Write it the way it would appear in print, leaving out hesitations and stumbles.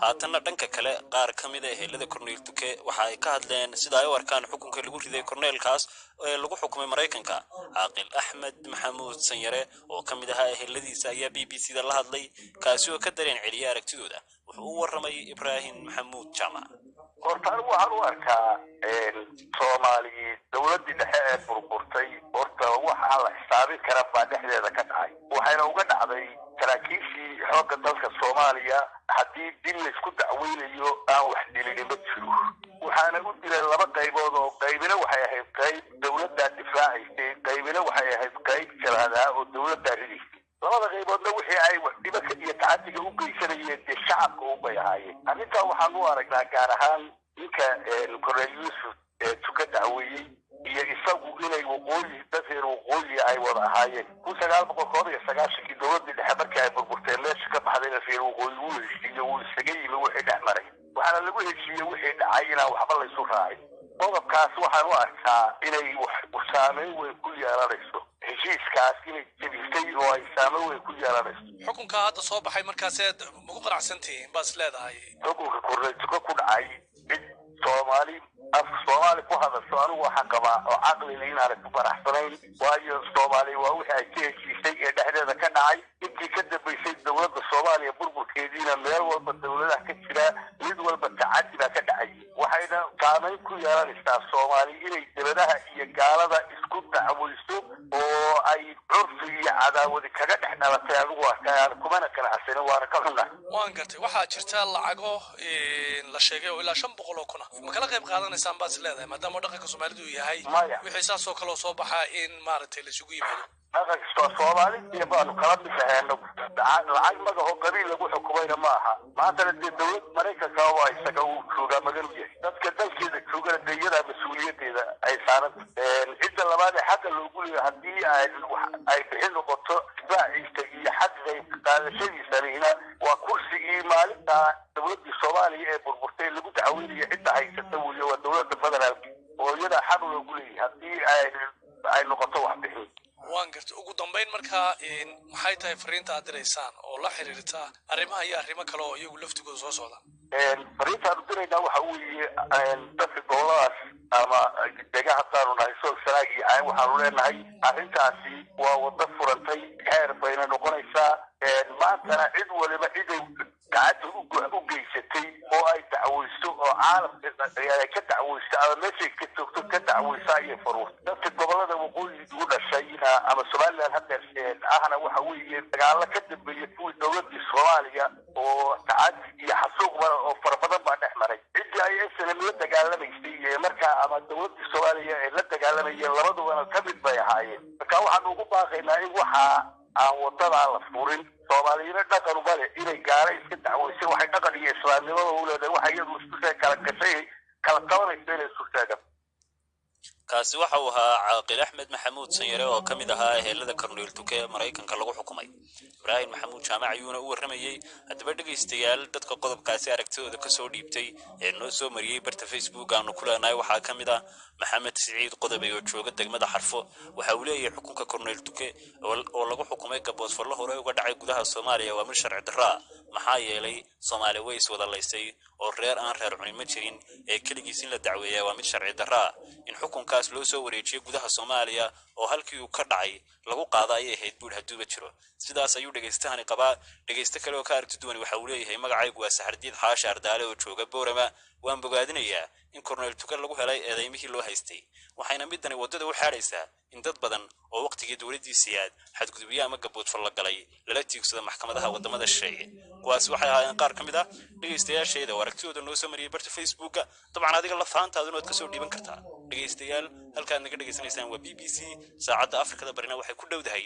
haatanna dhanka kale qaar ka mid ah ehelada Cornel Tuke waxa ay ka hadleen sida ay u arkaan xukunka lagu riday Cornelkaas ee lagu xukumay Mareykanka. Caaqil Axmed Maxamuud Sanyare oo ka mid ah eheladiisa ayaa BBC-da la hadlay kaasi oo ka dareen celiya aragtidooda. wuxuu u warramay Ibrahim Maxamuud Jama. hortaan waxaan u arkaa Soomaaliya dawladda dhexe ee burburtay horta waxa la xisaabin kara baa dhexdeeda ka dhacay waxayna uga dhacday saraakiishii xoogga dalka Soomaaliya haddii dil la isku dacweynayo aan wax dilin ma jiro waxaana u dilay laba qaybood oo qaybina waxay ahayd qayb dawladda difaacaysay qaybina waxay ahayd qayb jalaada oo dawladda ridaysay labada qayboodna wixii ay dhibaka iyo tacadiga u geysanayeen shacabka u bayaayeen arrinta waxaan u aragnaa gaar ahaan ninka Cornel Yusuf Tuke dacweeyay iyo isagu inay waqooyi dadka waqooyi ay wada ahaayeen 1990 dawladda dhexe markii ay burburtay meesha ka baxday reer waqooyi uu isaga yimi wixii dhexmaray waxaana lagu heshiiyey wixii dhacay inaan waxba la isu raacin qodobkaas waxaan u arkaa inay wax saameyn weyn ku yeelanayso heshiiskaas inay jebisay oo ay saameyn weyn ku yeelanayso xukunka hadda soo baxay markaaseed ugu qanacsantihiin baas leedahay xukunka Cornel Tuke ku dhacay Soomaali ku hadasho anigu waxaan qabaa oo caqli inaan ku faraxsanayn waayo Soomaali waa wixii ay ka heshiisay ee dhexdeeda ka dhacay intii ka dambeysay dawladda Soomaaliya burburkeediina meel walba dawladaha ka jira mid walba tacaddi baa ka dhacay waxayna saameyn ku yeelanaysaa Soomaali inay dawladaha iyo gaalada isku dacweyso oo ay curfi iyo cadaawad kaga dhex dhalatay adigu waa kumana kala xasilin waana ka xunnahay waan gartay waxaa jirta lacago la sheegay oo ilaa 500 kun ma kala qayb qaadanaysaan baas leedahay maadaama dhaqanka Soomaalidu yahay wixii saas oo kale soo baxaa in maaragtay la isugu yimaado dhaqanka Soomaalidu baanu kala bixaano lacag magaco qabiil lagu xukumayna maaha maanta dawladda Mareykanka oo isaga uu jooga magaalada dadka dalkeeda jooga deeyada mas'uuliyadeeda ay saaran cidda labaad ee xagga loogu leeyahay haddii ay bixin noqoto baaciista iyo xagga qaadashadiisa waa kursigii maalinta dawladda Soomaaliya ee burburtay lagu dacweynayo cidda haysata waa dawladda federaalka oo iyada xaq loogu leeyahay haddii ay noqoto wax bixin waan gartay ugu dambeyn markaa maxay tahay fariinta aad direysaan oo la xiriirta arrimaha iyo arrimo kale oo iyagu laftigooda soo socda fariinta aad dirayna waxa weeye dadka goboladaas ama deegaha taanu nahay soo saraagi ay waxaanu leenahay arrintaasi waa wada furantay heer bayna noqonaysaa maantana cid waliba ciday gacanta u geysatay oo ay dacweyso oo caalamka ay ka dacweyso ama meeshay ka joogto ka dacweyso ay faruur dadka gobolada waqooyi ugu dhashayna ama Soomaaliland hadda ahna waxa weeye dagaal ka dambeeyay kuwa dawladda Soomaaliya oo tacadi iyo xasuuq oo farabadan baa dhex maray cidii ay isla dagaalameysay marka ama dawladda Soomaaliya ee la dagaalamayeen labaduba ka mid bay ahaayeen marka waxaan ugu baaqaynaa in waxa aan wadada la furin Soomaaliyeed dhaqan u bale inay gaar iska dacweyso waxay dhaqan iyo islaamnimada u leedahay waxa iyadu isku kala gashay kala qabanaysa inay isku taagan kaasi waxa uu ahaa Caaqil Axmed Maxamuud Sanyare oo ka mid ahaa ehelada Cornel Tuke Mareykanka lagu xukumay Ibrahim Maxamuud Jama ayuuna u warramayay hadaba dhageystayaal dadka qodobkaasi aragtidooda ka soo dhiibtay ee noo soo mariyay barta Facebook aanu ku leenahay waxa ka mid ah Maxamed Saciid Qodobe oo jooga degmada Xarfo waxa uu leeyahay xukunka Cornel Tuke oo lagu xukumay gabood farlo hore uga dhacay gudaha Soomaaliya waa mid sharci darro maxaa yeelay Soomaali way is wada laysay oo reer aan reer cunimo jirin ee kaligiis in la dacweeyo waa mid sharci darro in xukunkaas loo soo wareejiyay gudaha Soomaaliya oo halkii uu ka dhacay lagu qaaday ay ahayd buul haduuba jiro sidaas ayuu dhageystahani qabaa dhageysta kale oo ka aragti duwan waxa uu leeyahay magacaygu waa Saxardiid Xaashi Ardaale oo jooga Boorama waan bogaadinayaa in Cornel Tuke lagu helay eedaymihii loo haystay waxayna midani wadada u xaaraysaa in dad badan oo waqtigii dawladdiisa xadgudubyo ama gabood fal la galay lala tiigsado maxkamadaha wadamada shisheeye kuwaas waxay ahaayeen qaar ka mid ah dhageystayaasheeda oo aragtidooda noo soo mariyay barta Facebook dabcan adiga la faantaaduna aad ka soo dhiiban kartaa dhageystayaal halkaad naga dhageysanaysaan waa BBC saacadda Afrikada barina waxay ku dhowdahay